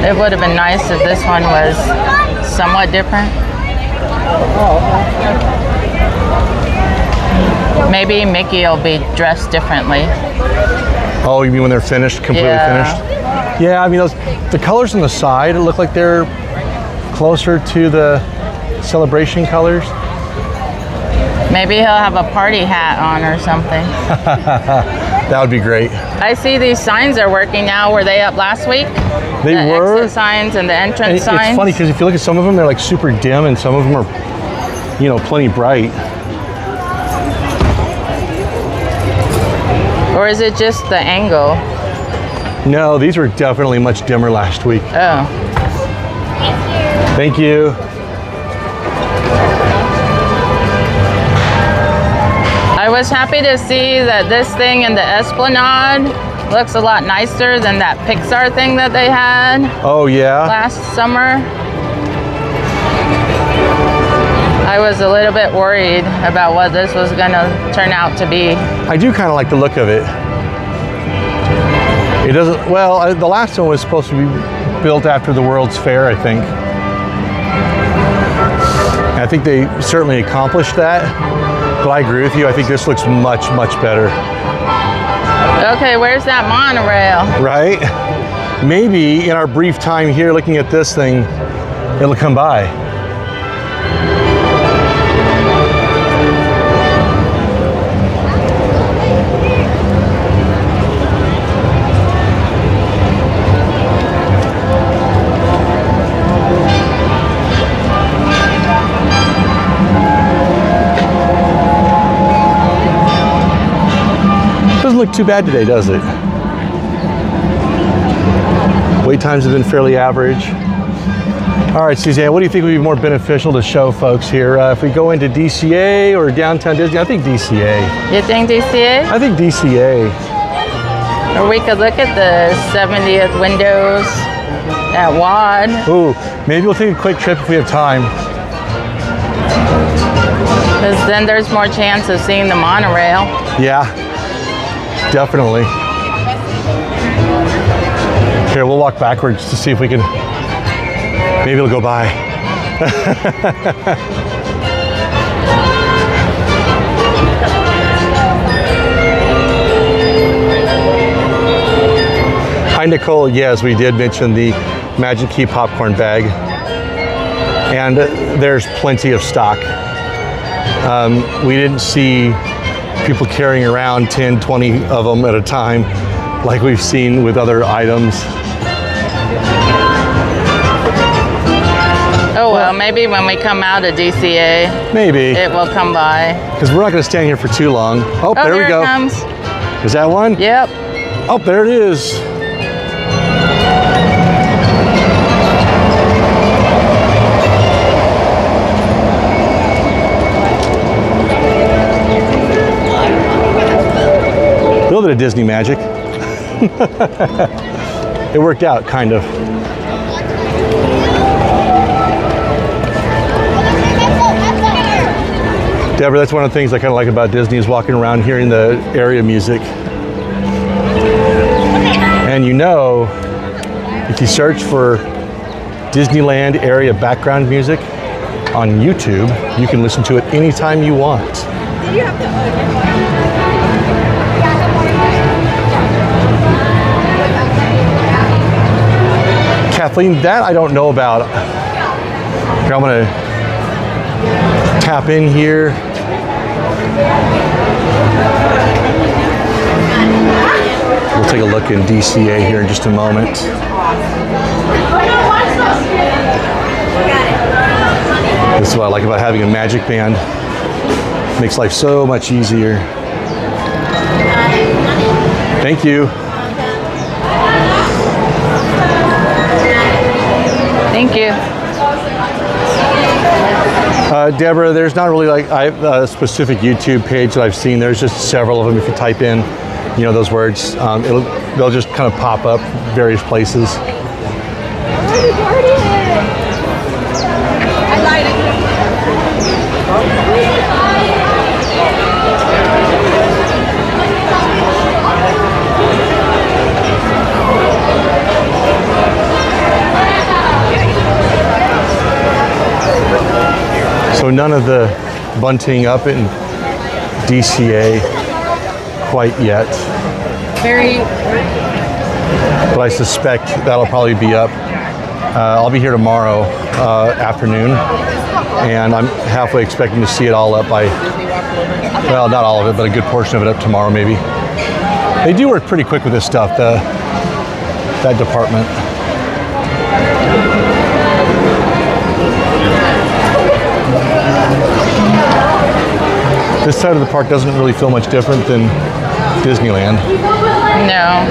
[SPEAKER 2] It would have been nice if this one was somewhat different. Maybe Mickey will be dressed differently.
[SPEAKER 1] Oh, you mean when they're finished, completely finished? Yeah, I mean, the colors on the side look like they're closer to the celebration colors.
[SPEAKER 2] Maybe he'll have a party hat on or something.
[SPEAKER 1] That would be great.
[SPEAKER 2] I see these signs are working now. Were they up last week?
[SPEAKER 1] They were.
[SPEAKER 2] The exit signs and the entrance
[SPEAKER 1] And
[SPEAKER 2] signs.
[SPEAKER 1] it's funny because if you look at some of them, they're like super dim, and some of them are, plenty bright.
[SPEAKER 2] Or is it just the angle?
[SPEAKER 1] No, these were definitely much dimmer last week.
[SPEAKER 2] Oh.
[SPEAKER 1] Thank you.
[SPEAKER 2] I was happy to see that this thing in the Esplanade looks a lot nicer than that Pixar thing that they had
[SPEAKER 1] Oh, yeah?
[SPEAKER 2] last summer. I was a little bit worried about what this was going to turn out to be.
[SPEAKER 1] I do kind of like the look of it. It doesn't, well, the last one was supposed to be built after the World's Fair, I think. And I think they certainly accomplished that. But I agree with you. I think this looks much, much better.
[SPEAKER 2] Okay, where's that monorail?
[SPEAKER 1] Right? Maybe in our brief time here looking at this thing, it'll come by. Doesn't look too bad today, does it? Wait times have been fairly average. All right, Suzanne, what do you think would be more beneficial to show folks here? If we go into DCA or downtown Disney? I think DCA.
[SPEAKER 2] You think DCA?
[SPEAKER 1] I think DCA.
[SPEAKER 2] Or we could look at the 70th windows at WAD.
[SPEAKER 1] Ooh, maybe we'll take a quick trip if we have time.
[SPEAKER 2] Because then there's more chance of seeing the monorail.
[SPEAKER 1] Yeah, definitely. Here, we'll walk backwards to see if we can, maybe it'll go by. Hi, Nicole. Yes, we did mention the Magic Key popcorn bag. And there's plenty of stock. We didn't see people carrying around 10, 20 of them at a time like we've seen with other items.
[SPEAKER 2] Oh, well, maybe when we come out of DCA,
[SPEAKER 1] Maybe,
[SPEAKER 2] it will come by.
[SPEAKER 1] because we're not going to stand here for too long. Oh, there we go.
[SPEAKER 2] It comes.
[SPEAKER 1] Is that one?
[SPEAKER 2] Yep.
[SPEAKER 1] Oh, there it is. A little bit of Disney magic. It worked out, kind of. Deborah, that's one of the things I kind of like about Disney is walking around hearing the area music. And if you search for Disneyland area background music on YouTube, you can listen to it anytime you want.
[SPEAKER 4] Did you have to?
[SPEAKER 1] Kathleen, that I don't know about. Here, I'm gonna tap in here. We'll take a look in DCA here in just a moment. This is what I like about having a Magic Band. Makes life so much easier. Thank you.
[SPEAKER 2] Thank you.
[SPEAKER 1] Deborah, there's not really like a specific YouTube page that I've seen. There's just several of them. If you type in, you know, those words, they'll just kind of pop up various places.
[SPEAKER 4] I lied.
[SPEAKER 1] So none of the bunting up in DCA quite yet. But I suspect that'll probably be up. I'll be here tomorrow afternoon, and I'm halfway expecting to see it all up by, well, not all of it, but a good portion of it up tomorrow maybe. They do work pretty quick with this stuff, that department. This side of the park doesn't really feel much different than Disneyland.
[SPEAKER 2] No.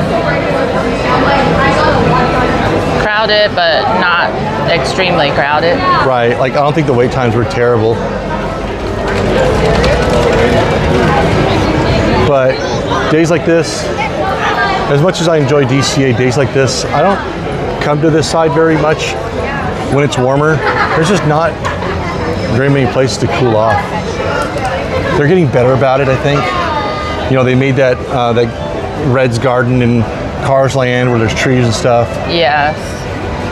[SPEAKER 2] Crowded, but not extremely crowded.
[SPEAKER 1] Right, like I don't think the wait times were terrible. But days like this, as much as I enjoy DCA, days like this, I don't come to this side very much when it's warmer. There's just not very many places to cool off. They're getting better about it, I think. You know, they made that Red's Garden in Cars Land where there's trees and stuff.
[SPEAKER 2] Yes.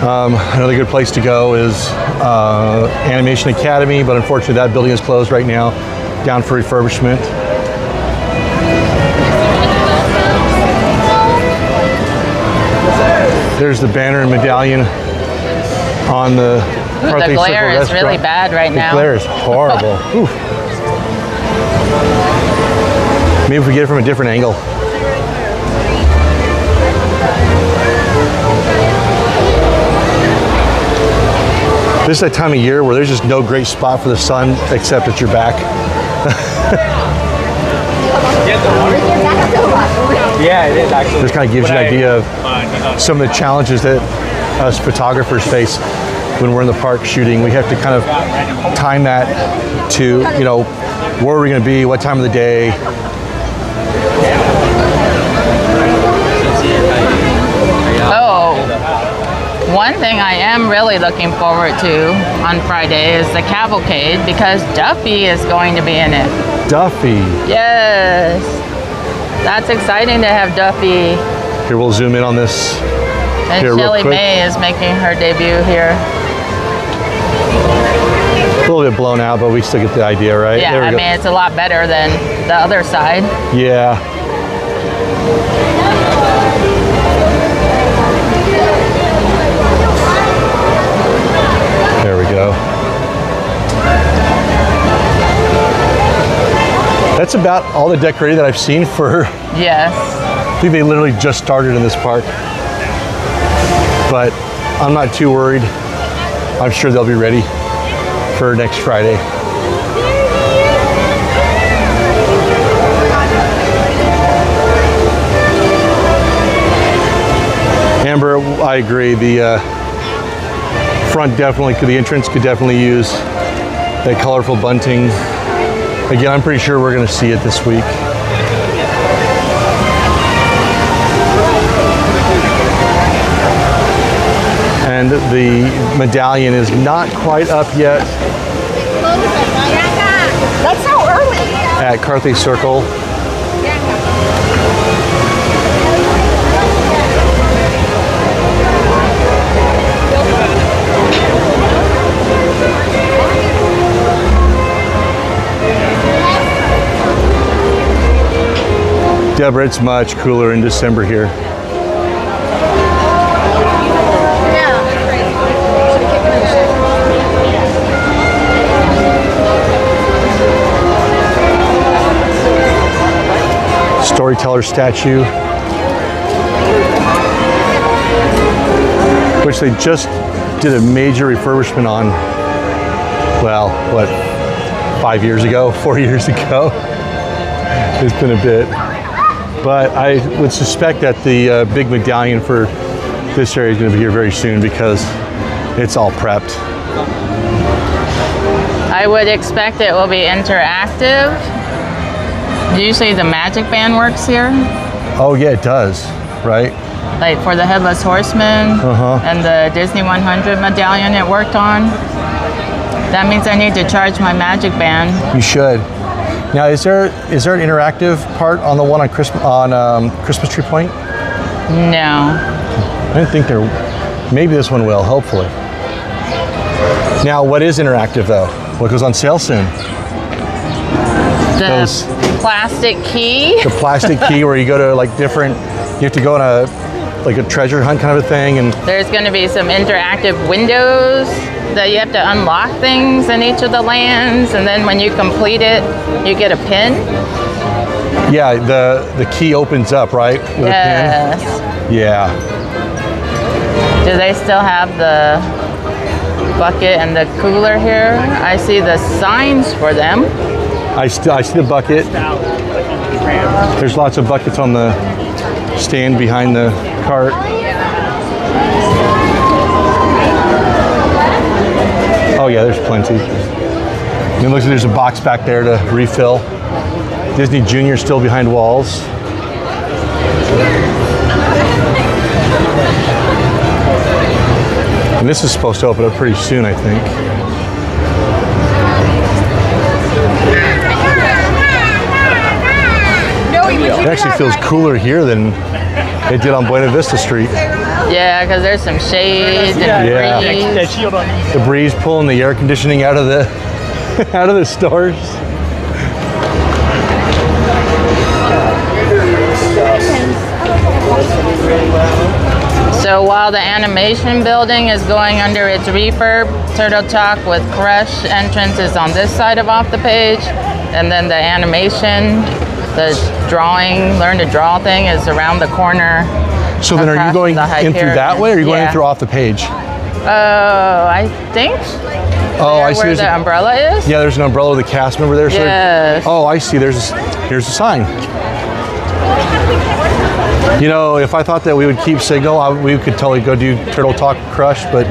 [SPEAKER 1] Another good place to go is Animation Academy, but unfortunately that building is closed right now, down for refurbishment. There's the banner and medallion on the
[SPEAKER 2] The glare is really bad right now.
[SPEAKER 1] The glare is horrible. Oof. Maybe if we get it from a different angle. This is that time of year where there's just no great spot for the sun except at your back.
[SPEAKER 3] Yeah, it is actually.
[SPEAKER 1] This kind of gives you an idea of some of the challenges that us photographers face when we're in the park shooting. We have to kind of time that to, you know, where are we going to be, what time of the day.
[SPEAKER 2] Oh, one thing I am really looking forward to on Friday is the cavalcade because Duffy is going to be in it.
[SPEAKER 1] Duffy.
[SPEAKER 2] Yes. That's exciting to have Duffy.
[SPEAKER 1] Here, we'll zoom in on this.
[SPEAKER 2] And
[SPEAKER 1] Here, real
[SPEAKER 2] Shelly
[SPEAKER 1] quick.
[SPEAKER 2] Mae is making her debut here.
[SPEAKER 1] A little bit blown out, but we still get the idea, right?
[SPEAKER 2] Yeah,
[SPEAKER 1] There we
[SPEAKER 2] I
[SPEAKER 1] go.
[SPEAKER 2] mean, it's a lot better than the other side.
[SPEAKER 1] Yeah. There we go. That's about all the decorating that I've seen for,
[SPEAKER 2] Yes.
[SPEAKER 1] I think they literally just started in this park. But I'm not too worried. I'm sure they'll be ready for next Friday. Amber, I agree. The front definitely, the entrance could definitely use that colorful bunting. Again, I'm pretty sure we're going to see it this week. And the medallion is not quite up yet
[SPEAKER 4] That's so early.
[SPEAKER 1] at Carthay Circle. Deborah, it's much cooler in December here.
[SPEAKER 4] Yeah.
[SPEAKER 1] statue, which they just did a major refurbishment on, well, what, 5 years ago, 4 years ago? It's been a bit. But I would suspect that the big medallion for this area is going to be here very soon because it's all prepped.
[SPEAKER 2] I would expect it will be interactive. Usually the magic band works here,
[SPEAKER 1] Oh yeah, it does, right?
[SPEAKER 2] like for the Headless Horseman and the Disney 100 medallion it worked on. That means I need to charge my magic band.
[SPEAKER 1] You should. Now, is there an interactive part on the one on Christmas Tree Point?
[SPEAKER 2] No.
[SPEAKER 1] I didn't think there. Maybe this one will. Hopefully. Now, what is interactive though? What goes on sale soon?
[SPEAKER 2] The plastic key.
[SPEAKER 1] The plastic key, where you go to like different. You have to go on a treasure hunt kind of a thing, and
[SPEAKER 2] There's going to be some interactive windows that you have to unlock things in each of the lands, and then when you complete it, you get a pin.
[SPEAKER 1] yeah, the key opens up, right? With
[SPEAKER 2] Yes.
[SPEAKER 1] a pin. Yeah.
[SPEAKER 2] Do they still have the bucket and the cooler here? I see the signs for them.
[SPEAKER 1] I see the bucket. There's lots of buckets on the stand behind the cart. Oh yeah, there's plenty. And it looks like there's a box back there to refill. Disney Junior still behind walls. And this is supposed to open up pretty soon, I think. It actually feels cooler here than it did on Buena Vista Street.
[SPEAKER 2] Yeah, because there's some shade and
[SPEAKER 1] Yeah.
[SPEAKER 2] breeze.
[SPEAKER 1] The breeze pulling the air conditioning out of the out of the stores.
[SPEAKER 2] So while the animation building is going under its refurb, Turtle Talk with Crush entrance is on this side of off the page, and then the animation, the drawing, learn to draw thing is around the corner.
[SPEAKER 1] So then, are you
[SPEAKER 2] across
[SPEAKER 1] going
[SPEAKER 2] the
[SPEAKER 1] in through that way, or are you going in
[SPEAKER 2] Yeah.
[SPEAKER 1] through off the page?
[SPEAKER 2] I think
[SPEAKER 1] Oh, I see.
[SPEAKER 2] where
[SPEAKER 1] There's
[SPEAKER 2] the umbrella is.
[SPEAKER 1] yeah, there's an umbrella with a cast member there. So
[SPEAKER 2] Yes.
[SPEAKER 1] oh, I see. Here's a sign. You know, if I thought that we would keep signal, we could totally go do Turtle Talk Crush, but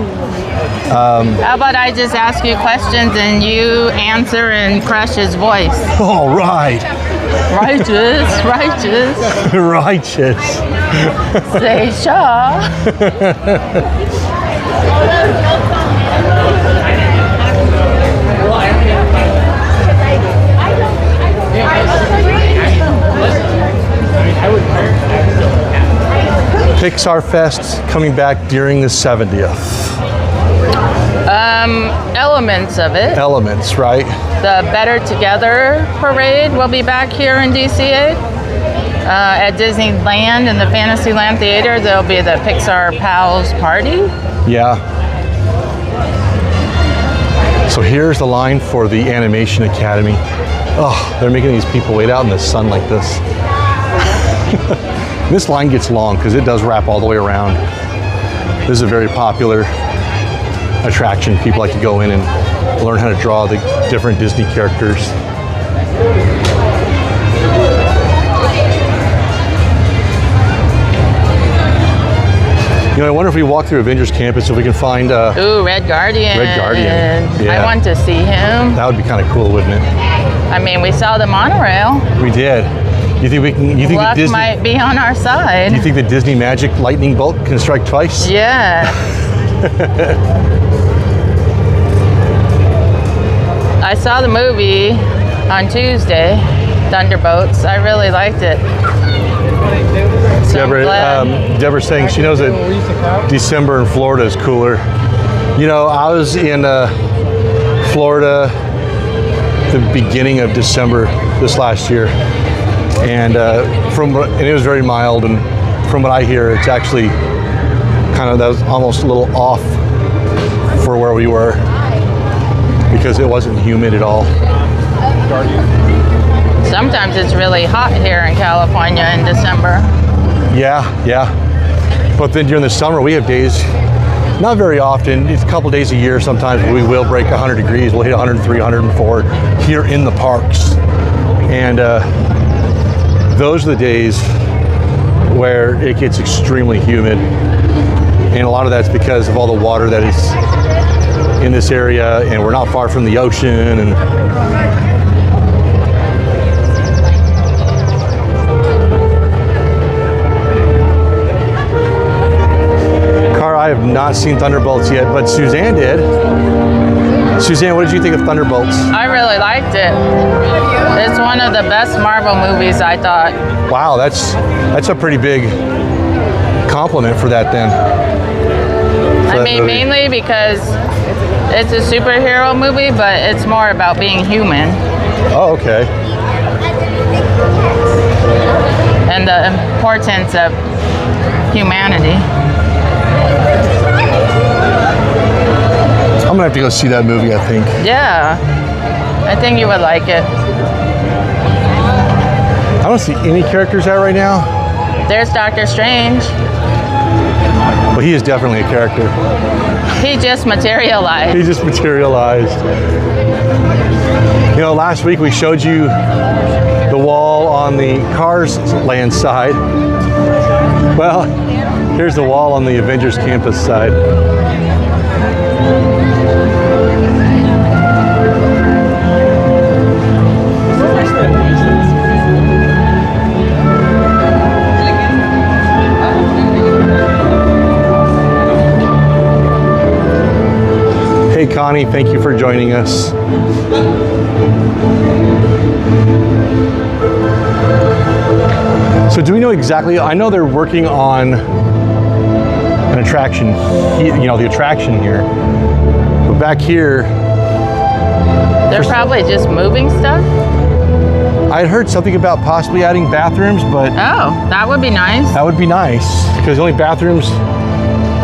[SPEAKER 2] How about I just ask you questions and you answer in Crush's voice?
[SPEAKER 1] all right,
[SPEAKER 2] Righteous, righteous,
[SPEAKER 1] righteous.
[SPEAKER 2] say Shaw.
[SPEAKER 1] Pixar Fest coming back during the 70th.
[SPEAKER 2] Elements of it.
[SPEAKER 1] Elements, right?
[SPEAKER 2] The Better Together parade will be back here in DCA. At Disneyland in the Fantasyland Theater, there'll be the Pixar Pals party.
[SPEAKER 1] Yeah. So here's the line for the Animation Academy. Oh, they're making these people wait out in the sun like this. This line gets long because it does wrap all the way around. This is a very popular attraction. People like to go in and learn how to draw the different Disney characters. You know, I wonder if we walk through Avengers Campus if we can find
[SPEAKER 2] Ooh, Red Guardian.
[SPEAKER 1] Red Guardian, yeah.
[SPEAKER 2] I want to see him.
[SPEAKER 1] that would be kind of cool, wouldn't it?
[SPEAKER 2] I mean, we saw the monorail.
[SPEAKER 1] We did. You think we can? You think
[SPEAKER 2] Luck
[SPEAKER 1] the Disney?
[SPEAKER 2] might be on our side.
[SPEAKER 1] You think the Disney magic lightning bolt can strike twice?
[SPEAKER 2] Yeah. I saw the movie on Tuesday, Thunderbolts. I really liked it. So I'm glad.
[SPEAKER 1] Deborah's saying she knows that December in Florida is cooler. You know, I was in Florida the beginning of December this last year, and it was very mild. And from what I hear, it's actually that was almost a little off for where we were because it wasn't humid at all.
[SPEAKER 2] Sometimes it's really hot here in California in December.
[SPEAKER 1] Yeah, yeah. But then during the summer, we have days, not very often, it's a couple days a year sometimes, we will break 100 degrees. We'll hit 103, 104 here in the parks. And those are the days where it gets extremely humid. And a lot of that's because of all the water that is in this area, and we're not far from the ocean. And I have not seen Thunderbolts yet, but Suzanne did. Suzanne, what did you think of Thunderbolts?
[SPEAKER 2] I really liked it. It's one of the best Marvel movies, I thought.
[SPEAKER 1] Wow, that's a pretty big compliment for that then.
[SPEAKER 2] I mean, mainly because it's a superhero movie, but it's more about being human.
[SPEAKER 1] Oh, okay.
[SPEAKER 2] And the importance of humanity.
[SPEAKER 1] I'm gonna have to go see that movie, I think.
[SPEAKER 2] Yeah, I think you would like it.
[SPEAKER 1] I don't see any characters out right now.
[SPEAKER 2] There's Doctor Strange.
[SPEAKER 1] Well, he is definitely a character.
[SPEAKER 2] He just materialized.
[SPEAKER 1] He just materialized. You know, last week we showed you the wall on the Cars Land side. Well, here's the wall on the Avengers Campus side. Hey Connie, thank you for joining us. So do we know exactly, I know they're working on an attraction, you know, the attraction here. But back here,
[SPEAKER 2] They're probably just moving stuff.
[SPEAKER 1] I had heard something about possibly adding bathrooms, but
[SPEAKER 2] Oh, that would be nice.
[SPEAKER 1] that would be nice because the only bathrooms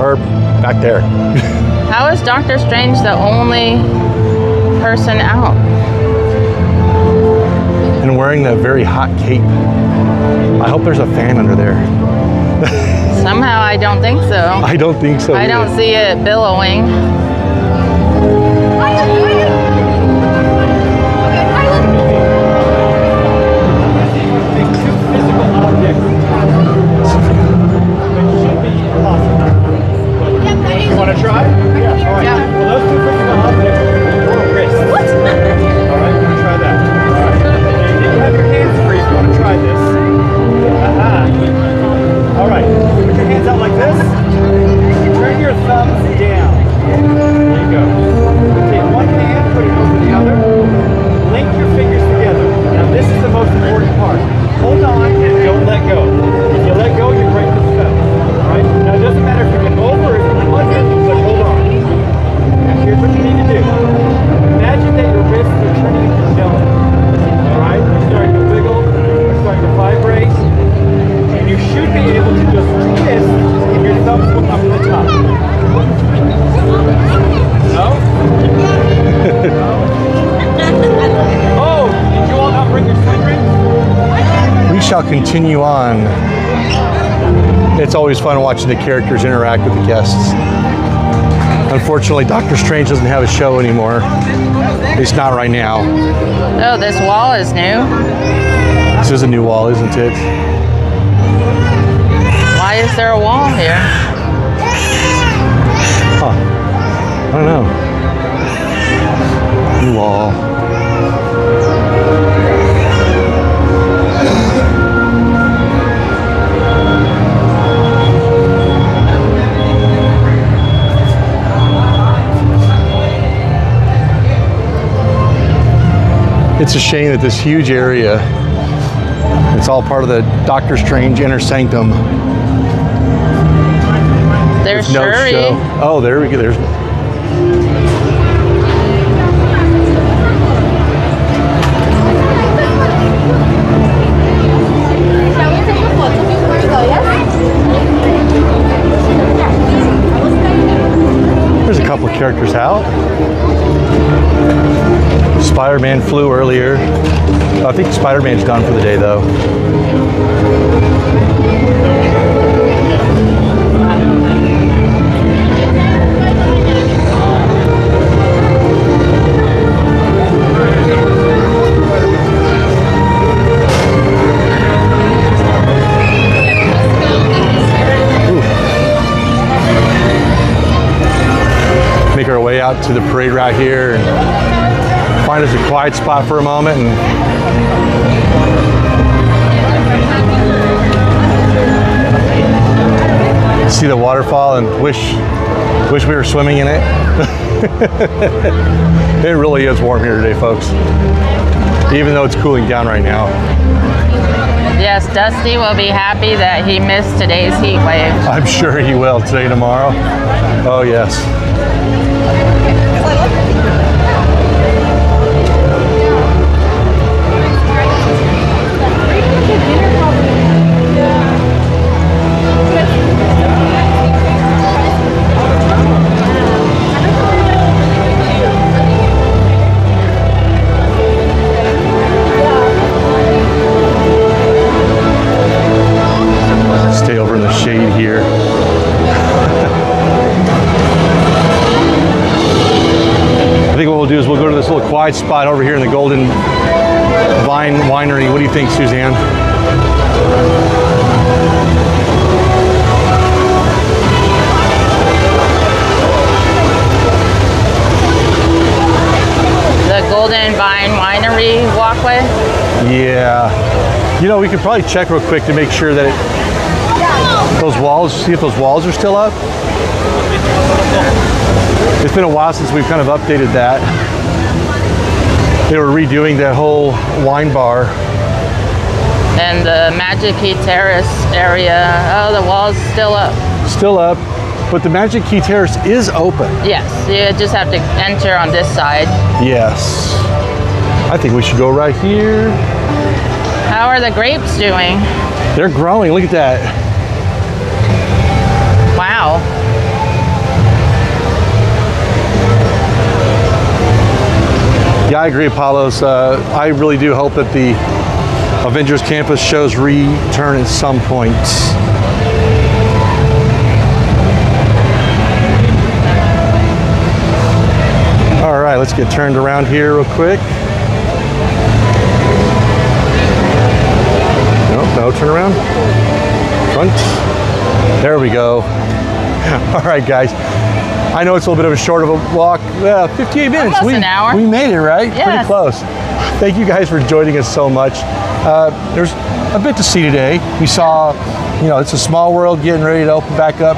[SPEAKER 1] are back there.
[SPEAKER 2] How is Doctor Strange the only person out?
[SPEAKER 1] And wearing that very hot cape. I hope there's a fan under there.
[SPEAKER 2] Somehow I don't think so.
[SPEAKER 1] I don't think so.
[SPEAKER 2] I
[SPEAKER 1] either.
[SPEAKER 2] don't see it billowing.
[SPEAKER 5] You want to try? Yeah. All right. Well, those two physical objects are wrists. What? All right, we're going to try that. All right. You have your hands free if you want to try this. All right. Put your hands out like this. Turn your thumbs down. There you go. Take one hand, put it over the other. Link your fingers together. Now, this is the most important part. Hold on and don't let go. If you let go, you break the spell. All right? Now, it doesn't matter if you get over or if you get under, but hold on. Now, here's what you need to do. Imagine that your wrists are turning into jello. All right? They're starting to wiggle. They're starting to vibrate. And you should be able to just twist and your thumbs will come to the top. No? Oh, did you all not bring your swing rings?
[SPEAKER 1] We shall continue on. It's always fun watching the characters interact with the guests. Unfortunately, Doctor Strange doesn't have a show anymore. At least not right now.
[SPEAKER 2] Oh, this wall is new.
[SPEAKER 1] This is a new wall, isn't it?
[SPEAKER 2] Why is there a wall here?
[SPEAKER 1] Huh. I don't know. New wall. It's a shame that this huge area, it's all part of the Doctor Strange Inner Sanctum.
[SPEAKER 2] There's
[SPEAKER 1] No
[SPEAKER 2] Shuri.
[SPEAKER 1] show. Oh, there we go. There's.
[SPEAKER 4] Shall we take a photo before we go, yes?
[SPEAKER 1] There's a couple of characters out. Spider-Man flew earlier. I think Spider-Man's gone for the day though. Make our way out to the parade route here and find us a quiet spot for a moment and see the waterfall and wish we were swimming in it. It really is warm here today, folks, even though it's cooling down right now.
[SPEAKER 2] Yes, Dusty will be happy that he missed today's heat wave.
[SPEAKER 1] I'm sure he will today, tomorrow. Oh yes. Stay over in the shade here. I think what we'll do is we'll go to this little quiet spot over here in the Golden Vine Winery. What do you think, Suzanne?
[SPEAKER 2] The Golden Vine Winery walkway.
[SPEAKER 1] Yeah. You know, we could probably check real quick to make sure that those walls, see if those walls are still up. It's been a while since we've kind of updated that. They were redoing that whole wine bar.
[SPEAKER 2] And the Magic Key Terrace area, oh, the wall's still up.
[SPEAKER 1] Still up, but the Magic Key Terrace is open.
[SPEAKER 2] Yes, you just have to enter on this side.
[SPEAKER 1] Yes. I think we should go right here.
[SPEAKER 2] How are the grapes doing?
[SPEAKER 1] They're growing, look at that.
[SPEAKER 2] Wow.
[SPEAKER 1] Yeah, I agree, Apollos. I really do hope that the Avengers Campus shows return at some point. All right, let's get turned around here real quick. No, turn around. Front. There we go. All right, guys. I know it's a little bit of a short of a walk. 58 minutes.
[SPEAKER 2] Almost an hour.
[SPEAKER 1] We made it, right?
[SPEAKER 2] Yes.
[SPEAKER 1] Pretty close. Thank you guys for joining us so much. There's a bit to see today. We saw, you know, it's a small world getting ready to open back up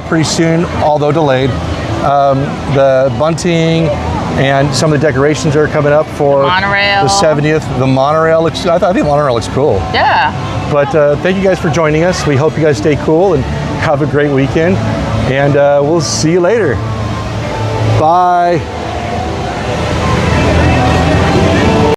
[SPEAKER 1] pretty soon, although delayed. The bunting and some of the decorations are coming up for
[SPEAKER 2] Monorail.
[SPEAKER 1] the 70th. The monorail looks, I think the monorail looks cool.
[SPEAKER 2] Yeah.
[SPEAKER 1] But thank you guys for joining us. We hope you guys stay cool and have a great weekend. And we'll see you later. Bye.